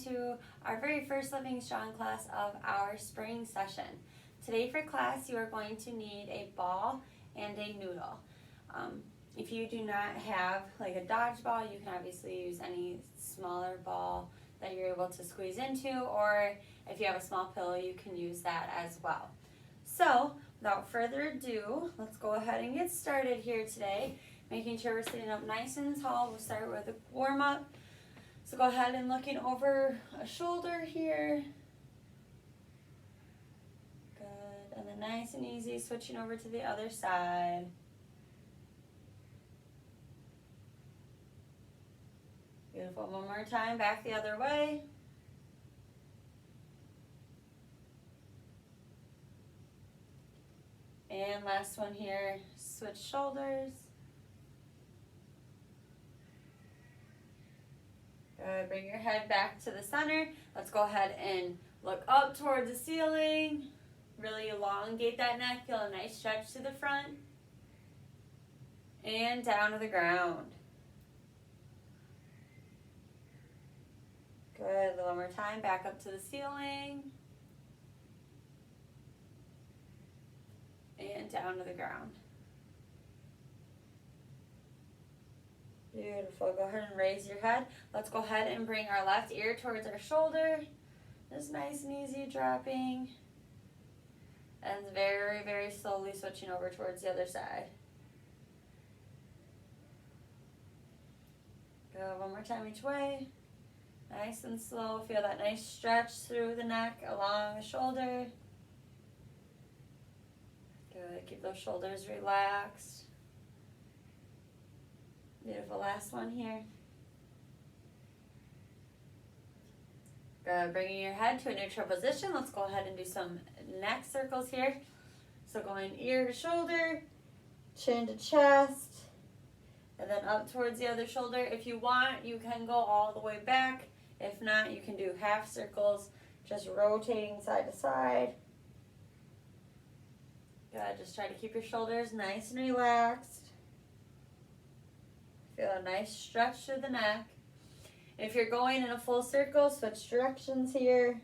to our very first Living Strong class of our spring session. Today for class you are going to need a ball and a noodle. If you do not have like a dodgeball, you can obviously use any smaller ball that you're able to squeeze into, or if you have a small pillow you can use that as well. So without further ado, let's go ahead and get started here today, making sure we're sitting up nice and tall. We'll start with a warm up. So go ahead and looking over a shoulder here. Good, and then nice and easy, switching over to the other side. Beautiful, one more time, back the other way. And last one here, switch shoulders. Good, bring your head back to the center. Let's go ahead and look up towards the ceiling. Really elongate that neck, feel a nice stretch to the front. And down to the ground. Good, one more time, back up to the ceiling. And down to the ground. Beautiful, go ahead and raise your head. Let's go ahead and bring our left ear towards our shoulder. Just nice and easy dropping. And very, very slowly switching over towards the other side. Go one more time each way. Nice and slow, feel that nice stretch through the neck, along the shoulder. Good, keep those shoulders relaxed. Beautiful, last one here. Good, bringing your head to a neutral position. Let's go ahead and do some neck circles here. So going ear to shoulder, chin to chest, and then up towards the other shoulder. If you want, you can go all the way back. If not, you can do half circles, just rotating side to side. Good, just try to keep your shoulders nice and relaxed. Feel a nice stretch through the neck. If you're going in a full circle, switch directions here.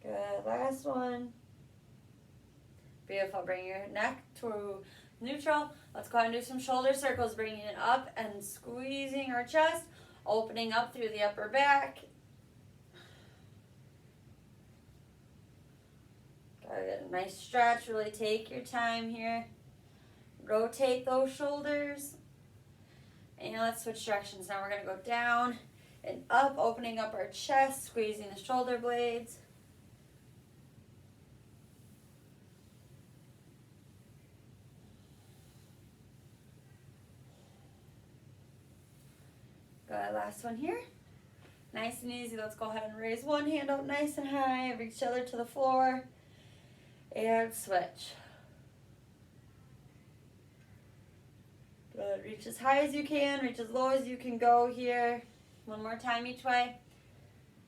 Good, last one. Beautiful, bring your neck to neutral. Let's go ahead and do some shoulder circles, bringing it up and squeezing our chest, opening up through the upper back. Good, nice stretch, really take your time here. Rotate those shoulders. And let's switch directions. Now we're going to go down and up, opening up our chest, squeezing the shoulder blades. Good, last one here. Nice and easy. Let's go ahead and raise one hand up nice and high, reach the other to the floor, and switch. Good, reach as high as you can, reach as low as you can go here. One more time each way.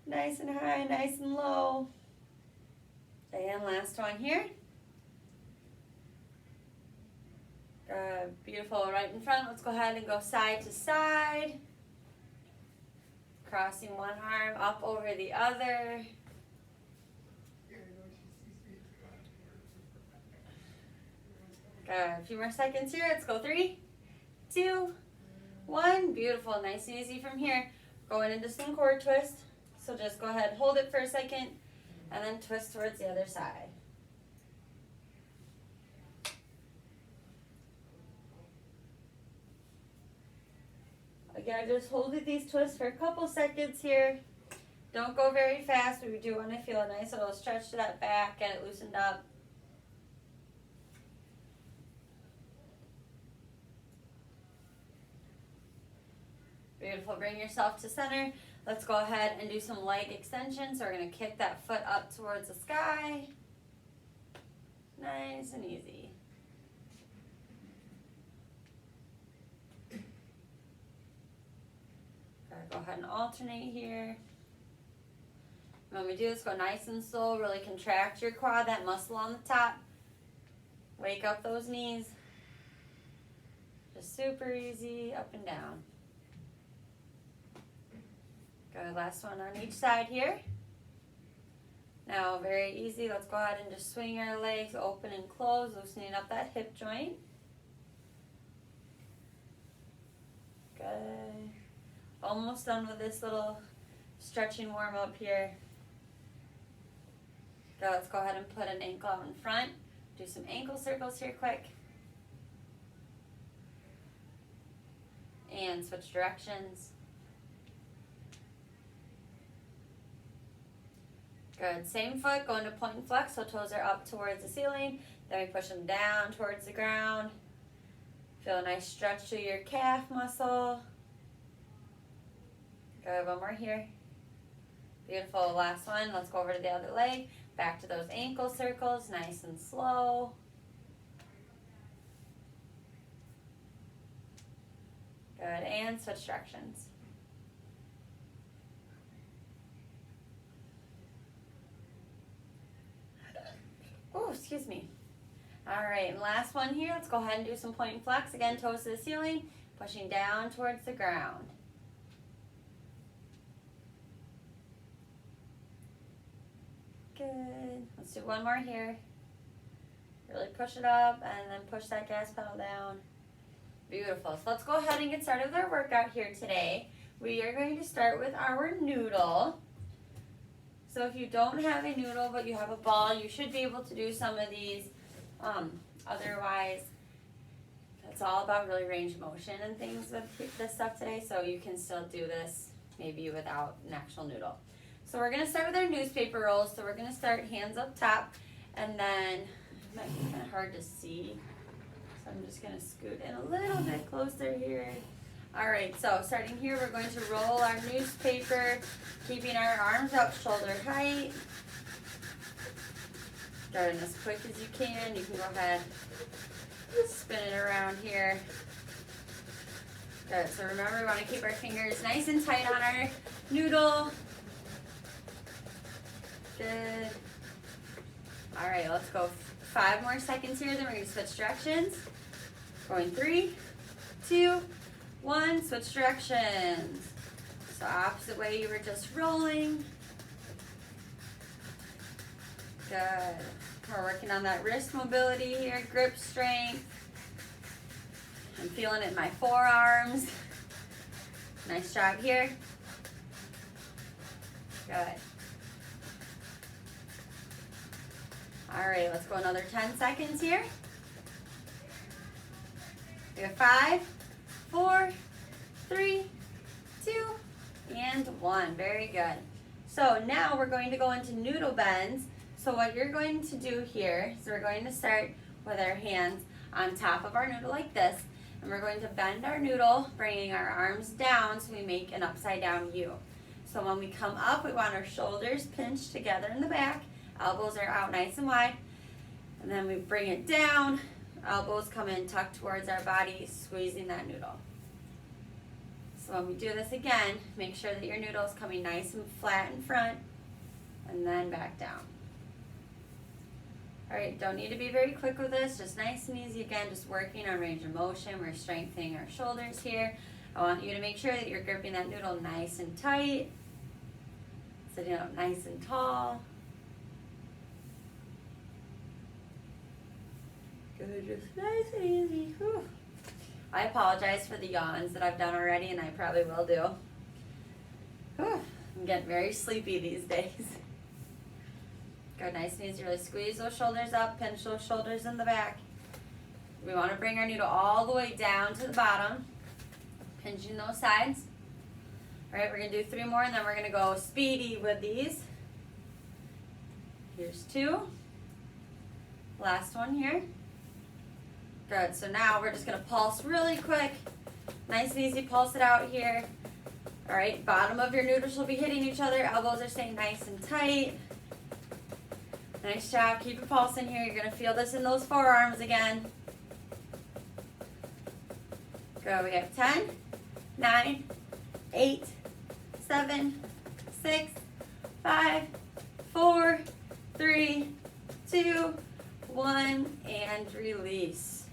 Nice and high, nice and low. And last one here. Good, beautiful, right in front. Let's go ahead and go side to side. Crossing one arm up over the other. Good, a few more seconds here. Let's go 3, 2, 1. Beautiful, nice and easy from here. Going into some core twist. So just go ahead, hold it for a second, and then twist towards the other side. Again, just hold these twists for a couple seconds here. Don't go very fast. We do want to feel a nice little stretch to that back, get it loosened up. Beautiful, bring yourself to center. Let's go ahead and do some leg extensions. So we're going to kick that foot up towards the sky. Nice and easy. Go ahead and alternate here. When we do this, go nice and slow. Really contract your quad, that muscle on the top. Wake up those knees. Just super easy, up and down. Good, last one on each side here. Now, very easy, let's go ahead and just swing our legs open and close, loosening up that hip joint. Good. Almost done with this little stretching warm up here. Good, let's go ahead and put an ankle out in front. Do some ankle circles here quick. And switch directions. Good, same foot, going to point and flex, so toes are up towards the ceiling. Then we push them down towards the ground. Feel a nice stretch to your calf muscle. Good, one more here. Beautiful, last one. Let's go over to the other leg. Back to those ankle circles, nice and slow. Good, and switch directions. Oh, excuse me. All right, and last one here. Let's go ahead and do some point and flex. Again, toes to the ceiling, pushing down towards the ground. Good. Let's do one more here. Really push it up and then push that gas pedal down. Beautiful. So let's go ahead and get started with our workout here today. We are going to start with our noodle. So if you don't have a noodle but you have a ball, you should be able to do some of these. Otherwise, it's all about really range of motion and things with this stuff today, so you can still do this maybe without an actual noodle. So we're going to start with our newspaper rolls. So we're going to start hands up top, and then it might be kind of hard to see, so I'm just going to scoot in a little bit closer here. All right, so starting here, we're going to roll our newspaper, keeping our arms up shoulder height. Starting as quick as you can. You can go ahead, spin it around here. Good, so remember we want to keep our fingers nice and tight on our noodle. Good. All right, let's go 5 more seconds here, then we're going to switch directions. Going 3, 2, 1, switch directions. So opposite way you were just rolling. Good. We're working on that wrist mobility here, grip strength. I'm feeling it in my forearms. Nice job here. Good. All right, let's go another 10 seconds here. We have 5, 4, 3, 2, and 1. Very good. So now we're going to go into noodle bends. So what you're going to do here is we're going to start with our hands on top of our noodle like this, and we're going to bend our noodle, bringing our arms down so we make an upside down U. So when we come up, we want our shoulders pinched together in the back, elbows are out nice and wide, and then we bring it down, elbows come in, tuck towards our body, squeezing that noodle. So when we do this again, make sure that your noodle is coming nice and flat in front, and then back down. All right, don't need to be very quick with this, just nice and easy. Again, just working on range of motion. We're strengthening our shoulders here. I want you to make sure that you're gripping that noodle nice and tight, sitting up nice and tall. Good, just nice and easy. Whew. I apologize for the yawns that I've done already, and I probably will do. Whew. I'm getting very sleepy these days. Good, nice and easy. Really squeeze those shoulders up, pinch those shoulders in the back. We want to bring our noodle all the way down to the bottom, pinching those sides. All right, we're going to do 3 more, and then we're going to go speedy with these. Here's 2. Last one here. Good, so now we're just going to pulse really quick. Nice and easy, pulse it out here. All right, bottom of your noodles will be hitting each other. Elbows are staying nice and tight. Nice job. Keep it pulsing here. You're going to feel this in those forearms again. Good. We have 10, 9, 8, 7, 6, 5, 4, 3, 2, 1, and release.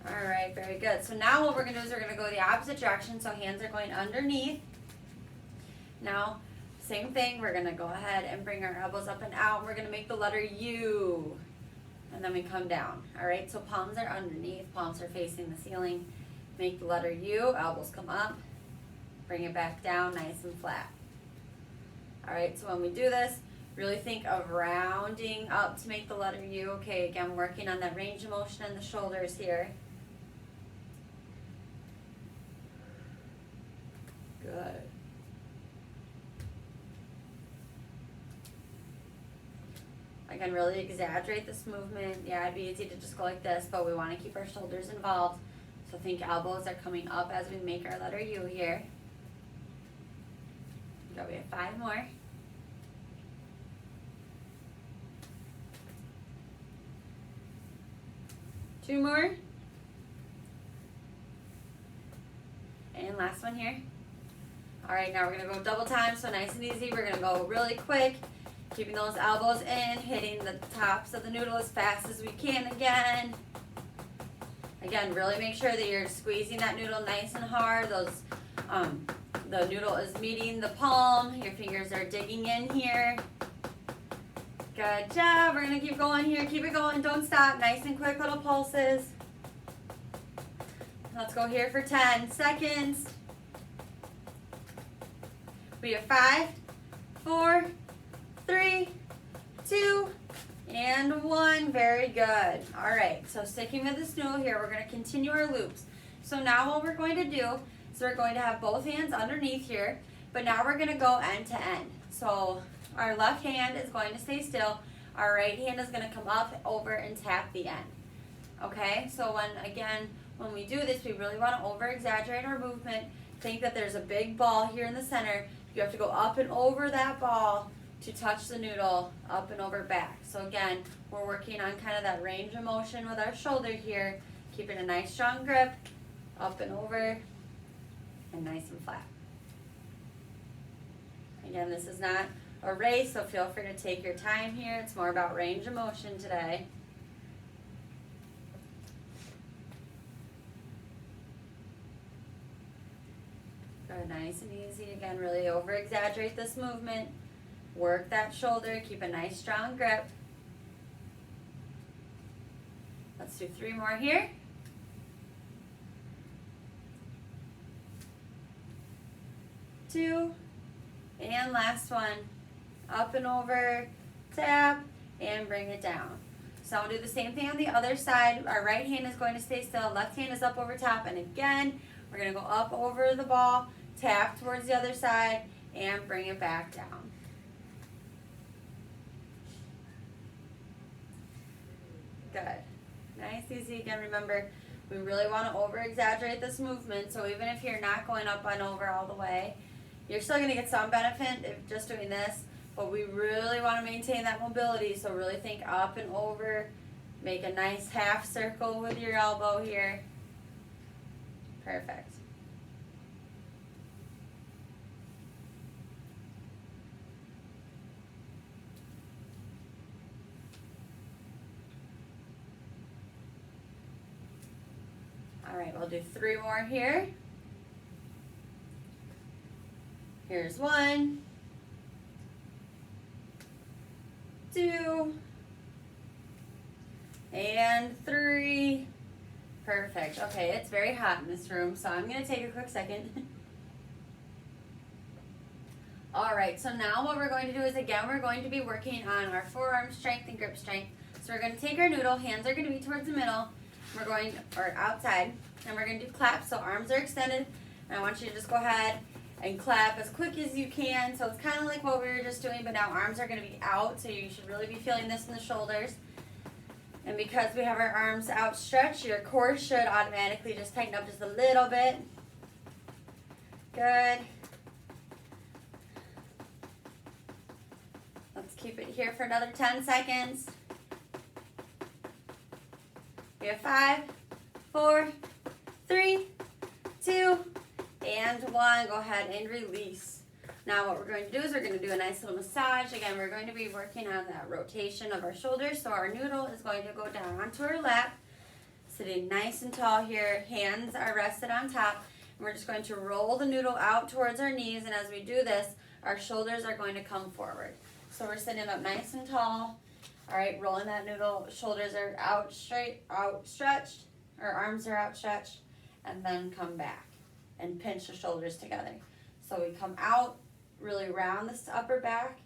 All right, very good. So now what we're going to do is we're going to go the opposite direction. So hands are going underneath. Now, same thing, we're gonna go ahead and bring our elbows up and out. We're gonna make the letter U. And then we come down. All right, so palms are underneath, palms are facing the ceiling. Make the letter U, elbows come up. Bring it back down, nice and flat. All right, so when we do this, really think of rounding up to make the letter U. Okay, again, working on that range of motion in the shoulders here. Good. Again, really exaggerate this movement. Yeah, it'd be easy to just go like this, but we want to keep our shoulders involved. So think elbows are coming up as we make our letter U here. Go, we have 5 more. Two more. And last one here. All right, now we're gonna go double time, so nice and easy. We're gonna go really quick, keeping those elbows in, hitting the tops of the noodle as fast as we can again. Again, really make sure that you're squeezing that noodle nice and hard. The noodle is meeting the palm. Your fingers are digging in here. Good job. We're gonna keep going here. Keep it going. Don't stop. Nice and quick little pulses. Let's go here for 10 seconds. We have 5, 4, 3, 2, and 1. Very good. All right, so sticking with this noodle here, we're going to continue our loops. So now what we're going to do is we're going to have both hands underneath here, but now we're going to go end to end. So our left hand is going to stay still. Our right hand is going to come up, over, and tap the end. Okay, so when we do this, we really want to over-exaggerate our movement. Think that there's a big ball here in the center. You have to go up and over that ball to touch the noodle, up and over back. So again, we're working on kind of that range of motion with our shoulder here, keeping a nice strong grip, up and over, and nice and flat. Again, this is not a race, so feel free to take your time here. It's more about range of motion today. Good, nice and easy. Again, really over-exaggerate this movement. Work that shoulder, keep a nice strong grip. Let's do 3 more here. 2, and last one. Up and over, tap, and bring it down. So I'll do the same thing on the other side. Our right hand is going to stay still, left hand is up over top, and again, we're gonna go up over the ball, tap towards the other side, and bring it back down. Good. Nice, easy. Again, remember, we really want to over-exaggerate this movement, so even if you're not going up and over all the way, you're still going to get some benefit if just doing this, but we really want to maintain that mobility, so really think up and over. Make a nice half circle with your elbow here. Perfect. All right, we'll do 3 more here. Here's 1, 2, and 3. Perfect. Okay, it's very hot in this room, so I'm going to take a quick second. All right, so now what we're going to do is, again, we're going to be working on our forearm strength and grip strength. So we're going to take our noodle, hands are going to be towards the middle, we're going, or outside, and we're going to do claps, so arms are extended, and I want you to just go ahead and clap as quick as you can. So it's kind of like what we were just doing, but now arms are going to be out, so you should really be feeling this in the shoulders. And because we have our arms outstretched, your core should automatically just tighten up just a little bit. Good. Let's keep it here for another 10 seconds. We have 5, 4, 3, 2, and 1. Go ahead and release. Now what we're going to do is we're going to do a nice little massage. Again, we're going to be working on that rotation of our shoulders. So our noodle is going to go down onto our lap, sitting nice and tall here. Hands are rested on top. And we're just going to roll the noodle out towards our knees. And as we do this, our shoulders are going to come forward. So we're sitting up nice and tall. All right, rolling that noodle. Shoulders are outstretched, or arms are outstretched, and then come back and pinch the shoulders together. So we come out, really round this upper back,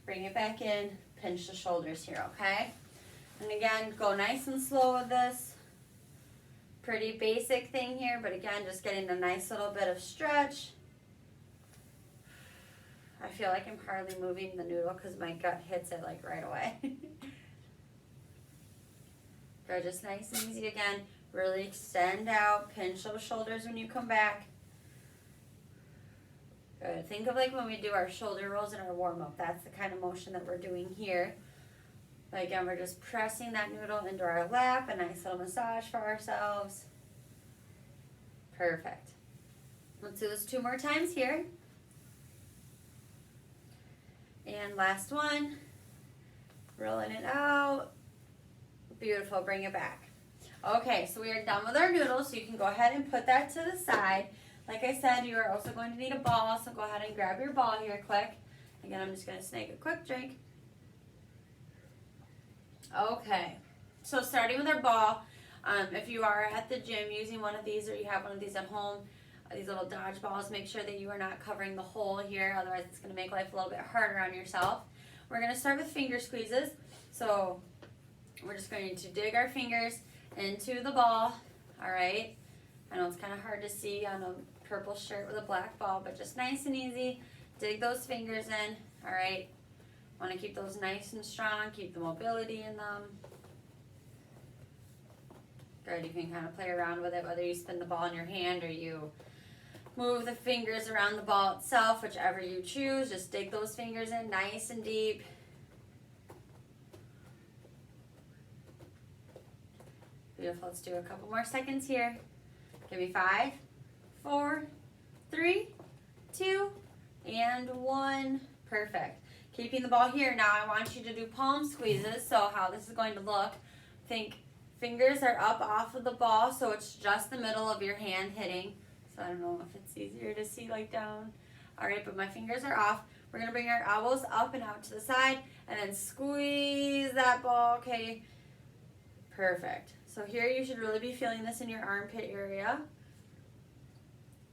bring it back in, pinch the shoulders here, okay? And again, go nice and slow with this. Pretty basic thing here, but again, just getting a nice little bit of stretch. I feel like I'm hardly moving the noodle because my gut hits it like right away. Go just nice and easy again. Really extend out, pinch those shoulders when you come back. Good. Think of like when we do our shoulder rolls in our warm-up. That's the kind of motion that we're doing here. But again, we're just pressing that noodle into our lap, a nice little massage for ourselves. Perfect. Let's do this 2 more times here. And last one. Rolling it out. Beautiful. Bring it back. Okay, so we are done with our noodles, so you can go ahead and put that to the side. Like I said, you are also going to need a ball, so go ahead and grab your ball here quick. Again, I'm just going to snake a quick drink. Okay, so starting with our ball, if you are at the gym using one of these or you have one of these at home, these little dodge balls, make sure that you are not covering the hole here, otherwise it's going to make life a little bit harder on yourself. We're going to start with finger squeezes, so we're just going to dig our fingers into the ball, all right? I know it's kind of hard to see on a purple shirt with a black ball, but just nice and easy. Dig those fingers in, all right? Want to keep those nice and strong, keep the mobility in them. Good, you can kind of play around with it, whether you spin the ball in your hand or you move the fingers around the ball itself, whichever you choose. Just dig those fingers in nice and deep. Beautiful. Let's do a couple more seconds here. Give me 5, 4, 3, 2, and 1. Perfect. Keeping the ball here. Now I want you to do palm squeezes. So how this is going to look, think fingers are up off of the ball, so it's just the middle of your hand hitting. So I don't know if it's easier to see like down. All right, but my fingers are off. We're going to bring our elbows up and out to the side and then squeeze that ball, okay? Perfect. So here you should really be feeling this in your armpit area.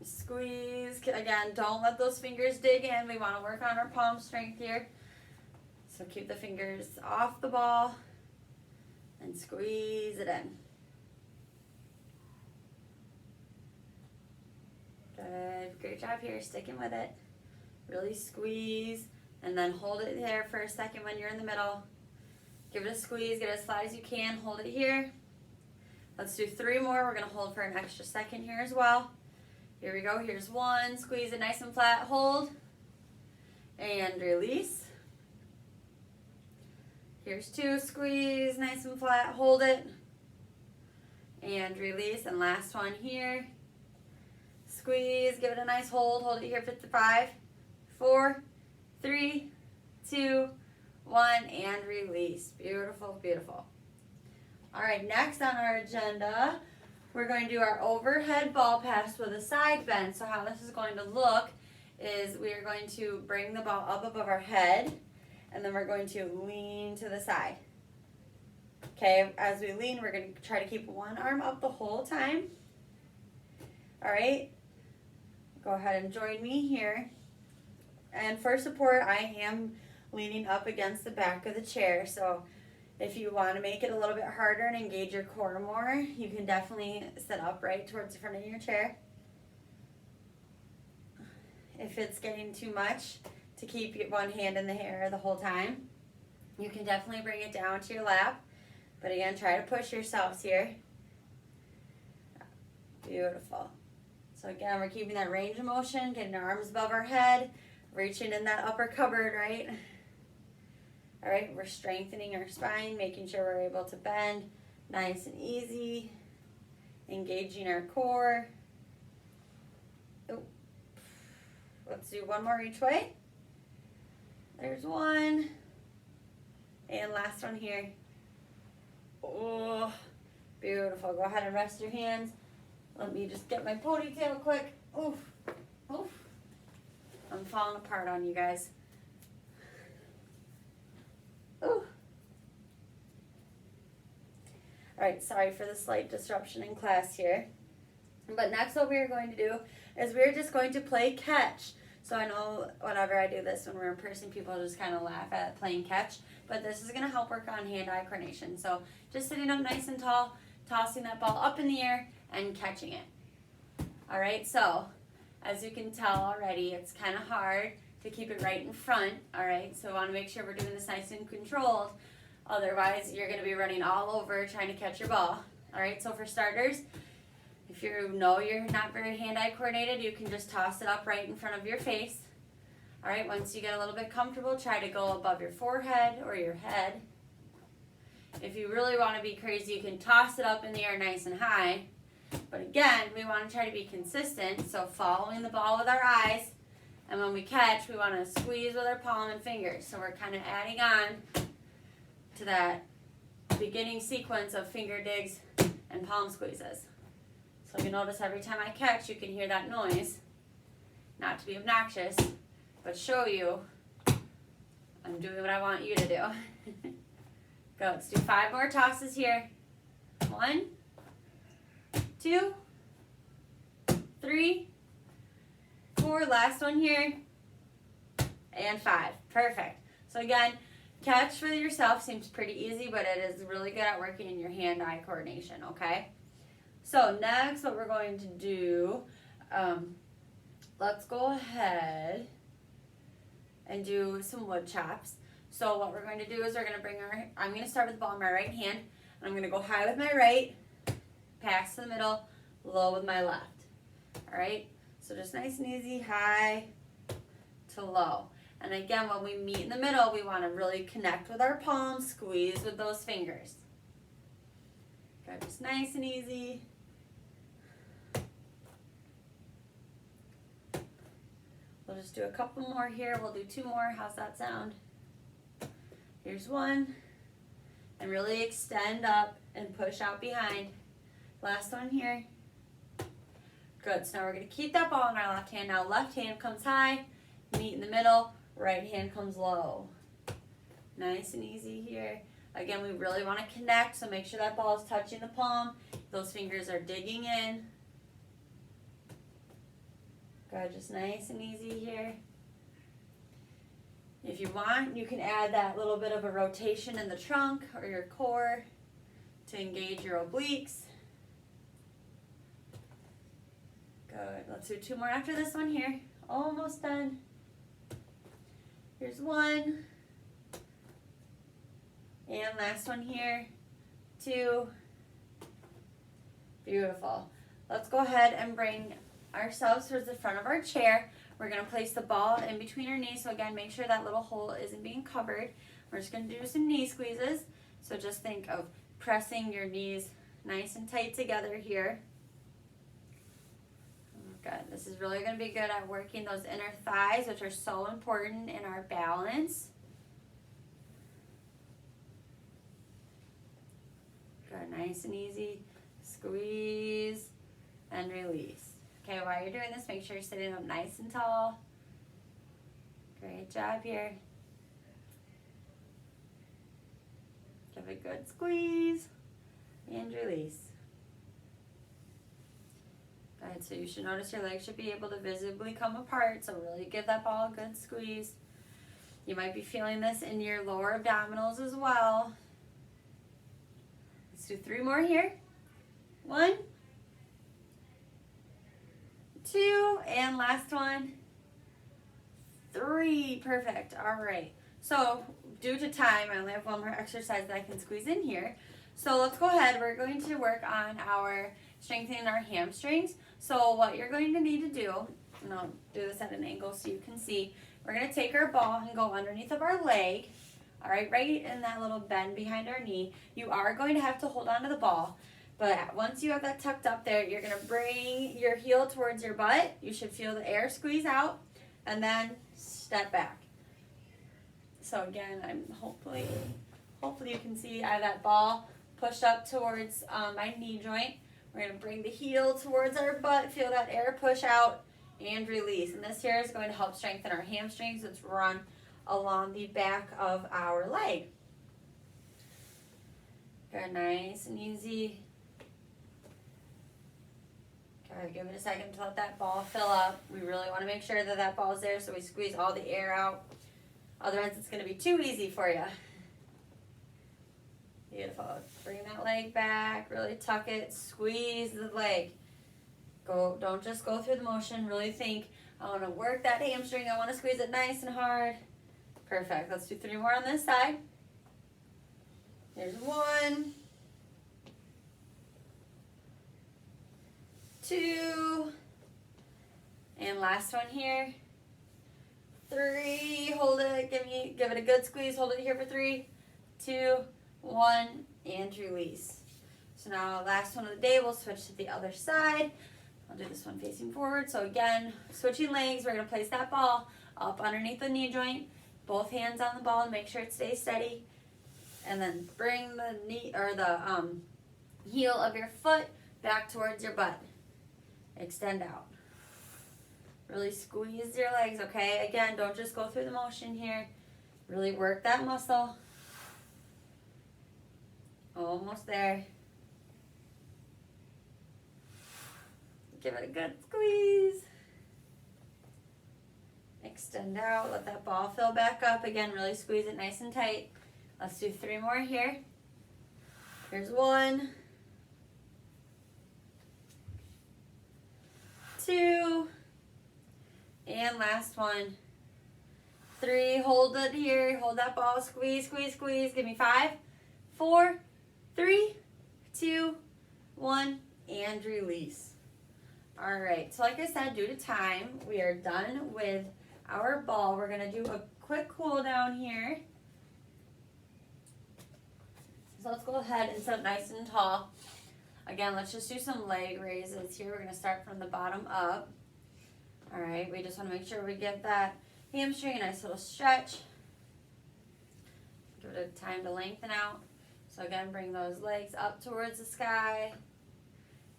Squeeze. Again, don't let those fingers dig in. We want to work on our palm strength here. So keep the fingers off the ball and squeeze it in. Good. Great job here. Sticking with it. Really squeeze and then hold it there for a second when you're in the middle. Give it a squeeze. Get it as flat as you can. Hold it here. Let's do 3 more. We're going to hold for an extra second here as well. Here we go. Here's 1. Squeeze it nice and flat. Hold. And release. Here's 2. Squeeze nice and flat. Hold it. And release. And last one here. Squeeze. Give it a nice hold. Hold it here for 5, 4, 3, 2, 1. And release. Beautiful, beautiful. All right, next on our agenda, we're going to do our overhead ball pass with a side bend. So how this is going to look is we are going to bring the ball up above our head, and then we're going to lean to the side. Okay, as we lean, we're going to try to keep one arm up the whole time. All right, go ahead and join me here. And for support, I am leaning up against the back of the chair. So if you want to make it a little bit harder and engage your core more, you can definitely sit upright towards the front of your chair. If it's getting too much to keep one hand in the air the whole time, you can definitely bring it down to your lap. But again, try to push yourselves here. Beautiful. So again, we're keeping that range of motion, getting our arms above our head, reaching in that upper cupboard, right? All right, we're strengthening our spine, making sure we're able to bend nice and easy, engaging our core. Oh. Let's do 1 more each way. There's 1. And last one here. Oh, beautiful. Go ahead and rest your hands. Let me just get my ponytail quick. Oof, oof. I'm falling apart on you guys. Ooh. Alright, sorry for the slight disruption in class here. But next what we're going to do is we're just going to play catch. So I know whenever I do this when we're in person, people just kind of laugh at playing catch. But this is going to help work on hand-eye coordination. So just sitting up nice and tall, tossing that ball up in the air, and catching it. Alright, so as you can tell already, it's kind of hard to keep it right in front. Alright, so we want to make sure we're doing this nice and controlled. Otherwise, you're going to be running all over trying to catch your ball. Alright, so for starters, if you know you're not very hand-eye coordinated, you can just toss it up right in front of your face. Alright, once you get a little bit comfortable, try to go above your forehead or your head. If you really want to be crazy, you can toss it up in the air nice and high. But again, we want to try to be consistent, so following the ball with our eyes. And when we catch, we want to squeeze with our palm and fingers. So we're kind of adding on to that beginning sequence of finger digs and palm squeezes. So you notice every time I catch, you can hear that noise. Not to be obnoxious, but show you I'm doing what I want you to do. Go, let's do 5 more tosses here. 1, 2, 3, 4, last one here, and 5. Perfect. So again, catch for yourself seems pretty easy, but it is really good at working in your hand-eye coordination, okay? So next, what we're going to do, let's go ahead and do some wood chops. So what we're going to do is we're going to bring I'm going to start with the ball in my right hand, and I'm going to go high with my right, pass to the middle, low with my left. All right? So just nice and easy, high to low. And again, when we meet in the middle, we want to really connect with our palms, squeeze with those fingers. Okay, just nice and easy. We'll just do a couple more here. We'll do 2 more. How's that sound? Here's 1. And really extend up and push out behind. Last one here. Good. So now we're going to keep that ball in our left hand. Now left hand comes high, meet in the middle, right hand comes low. Nice and easy here. Again, we really want to connect, so make sure that ball is touching the palm. Those fingers are digging in. Good, just nice and easy here. If you want, you can add that little bit of a rotation in the trunk or your core to engage your obliques. Good. Let's do 2 more after this one here. Almost done. Here's 1. And last one here. 2. Beautiful. Let's go ahead and bring ourselves towards the front of our chair. We're going to place the ball in between our knees. So again, make sure that little hole isn't being covered. We're just going to do some knee squeezes. So just think of pressing your knees nice and tight together here. Good. This is really going to be good at working those inner thighs, which are so important in our balance. Good. Nice and easy. Squeeze and release. Okay, while you're doing this, make sure you're sitting up nice and tall. Great job here. Give a good squeeze and release. Good, so you should notice your legs should be able to visibly come apart, so really give that ball a good squeeze. You might be feeling this in your lower abdominals as well. Let's do 3 more here. 1, 2, and last one. 3, perfect. All right. So due to time, I only have 1 more exercise that I can squeeze in here. So let's go ahead. We're going to work on our strengthening our hamstrings. So what you're going to need to do, and I'll do this at an angle so you can see, we're going to take our ball and go underneath of our leg, all right, right in that little bend behind our knee. You are going to have to hold on to the ball, but once you have that tucked up there, you're going to bring your heel towards your butt. You should feel the air squeeze out, and then step back. So again, hopefully you can see I have that ball pushed up towards my knee joint. We're going to bring the heel towards our butt, feel that air push out, and release. And this here is going to help strengthen our hamstrings. It's run along the back of our leg. Good, nice and easy. Okay, give it a second to let that ball fill up. We really want to make sure that that ball is there so we squeeze all the air out. Otherwise it's going to be too easy for you. Beautiful. Bring that leg back, really tuck it, squeeze the leg. Don't just go through the motion, really think, I want to work that hamstring, I want to squeeze it nice and hard. Perfect. Let's do 3 more on this side. Here's 1, 2, and last one here. 3, hold it, give it a good squeeze, hold it here for 3, 2, 1, and release. So now last one of the day, we'll switch to the other side. I'll do this one facing forward. So again, switching legs, we're gonna place that ball up underneath the knee joint, both hands on the ball and make sure it stays steady. And then bring the knee or the heel of your foot back towards your butt. Extend out. Really squeeze your legs, okay? Again, don't just go through the motion here. Really work that muscle. Almost there. Give it a good squeeze. Extend out, let that ball fill back up. Again, really squeeze it nice and tight. Let's do 3 more here. Here's 1, 2, and last one. 3, hold it here, hold that ball, squeeze, squeeze, squeeze. Give me 5, 4, 3, 2, 1, and release. All right, so like I said, due to time, we are done with our ball. We're gonna do a quick cool down here. So let's go ahead and sit nice and tall. Again, let's just do some leg raises here. We're gonna start from the bottom up. All right, we just wanna make sure we give that hamstring a nice little stretch. Give it a time to lengthen out. So again, bring those legs up towards the sky.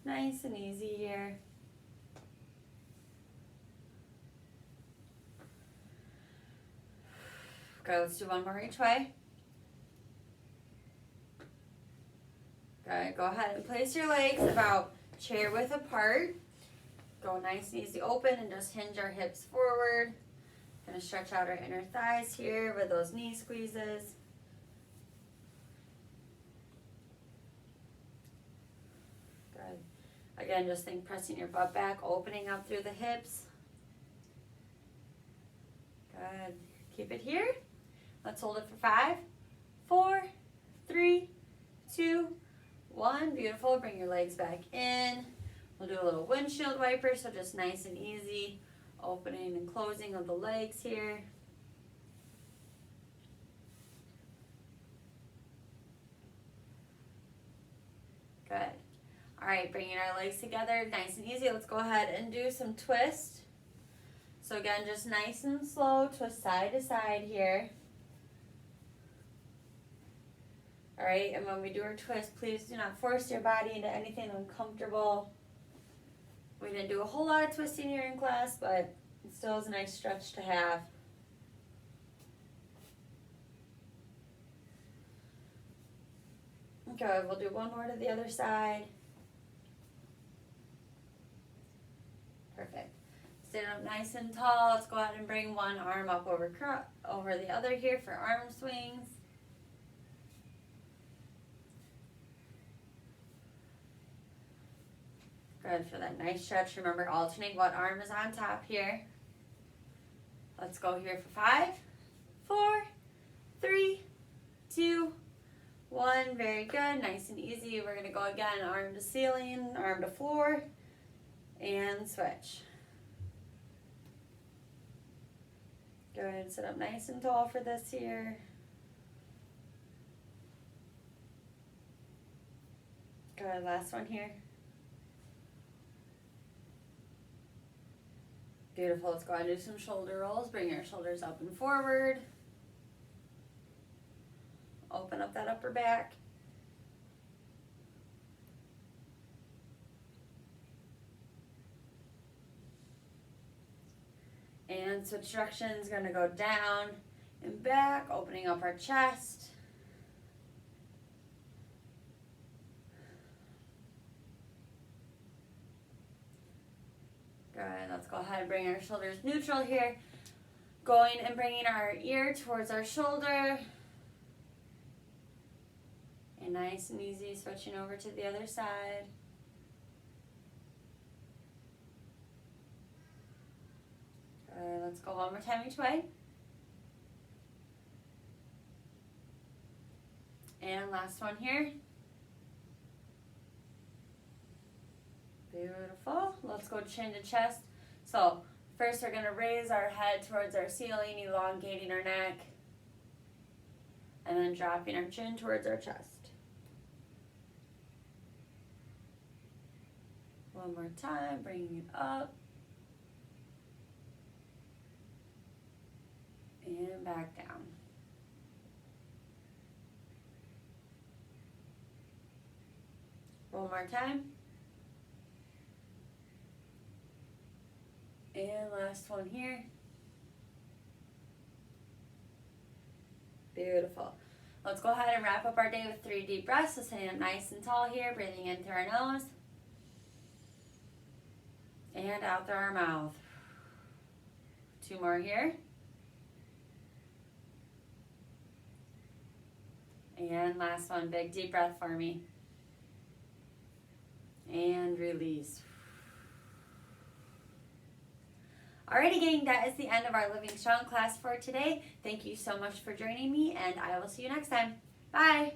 Nice and easy here. Okay, let's do 1 more each way. Okay, go ahead and place your legs about chair width apart. Go nice and easy open and just hinge our hips forward. Gonna stretch out our inner thighs here with those knee squeezes. Good. Again, just think pressing your butt back, opening up through the hips. Good. Keep it here. Let's hold it for 5, 4, 3, 2, 1. Beautiful. Bring your legs back in. We'll do a little windshield wiper, so just nice and easy. Opening and closing of the legs here. Good. All right, bringing our legs together, nice and easy. Let's go ahead and do some twists. So again, just nice and slow, twist side to side here. All right, and when we do our twist, please do not force your body into anything uncomfortable. We didn't do a whole lot of twisting here in class, but it still is a nice stretch to have. Okay, we'll do 1 more to the other side. Perfect. Stand up nice and tall. Let's go ahead and bring one arm up over the other here for arm swings. Good for that nice stretch. Remember, alternate what arm is on top here. Let's go here for 5, 4, 3, 2, 1. Very good. Nice and easy. We're going to go again, arm to ceiling, arm to floor, and switch. Good. Sit up nice and tall for this here. Good. Last one here. Beautiful. Let's go ahead and do some shoulder rolls. Bring your shoulders up and forward. Open up that upper back. And switch directions, gonna go down and back, opening up our chest. Good, let's go ahead and bring our shoulders neutral here. Going and bringing our ear towards our shoulder. And nice and easy, switching over to the other side. Good, let's go one more time each way. And last one here. Beautiful. Let's go chin to chest. So first we're going to raise our head towards our ceiling, elongating our neck. And then dropping our chin towards our chest. One more time, bringing it up. And back down. One more time. And last one here. Beautiful. Let's go ahead and wrap up our day with 3 deep breaths. So sitting up nice and tall here, breathing in through our nose. And out through our mouth. 2 more here. And last one, big deep breath for me. And release. Alrighty gang, that is the end of our Living Strong class for today. Thank you so much for joining me, and I will see you next time. Bye!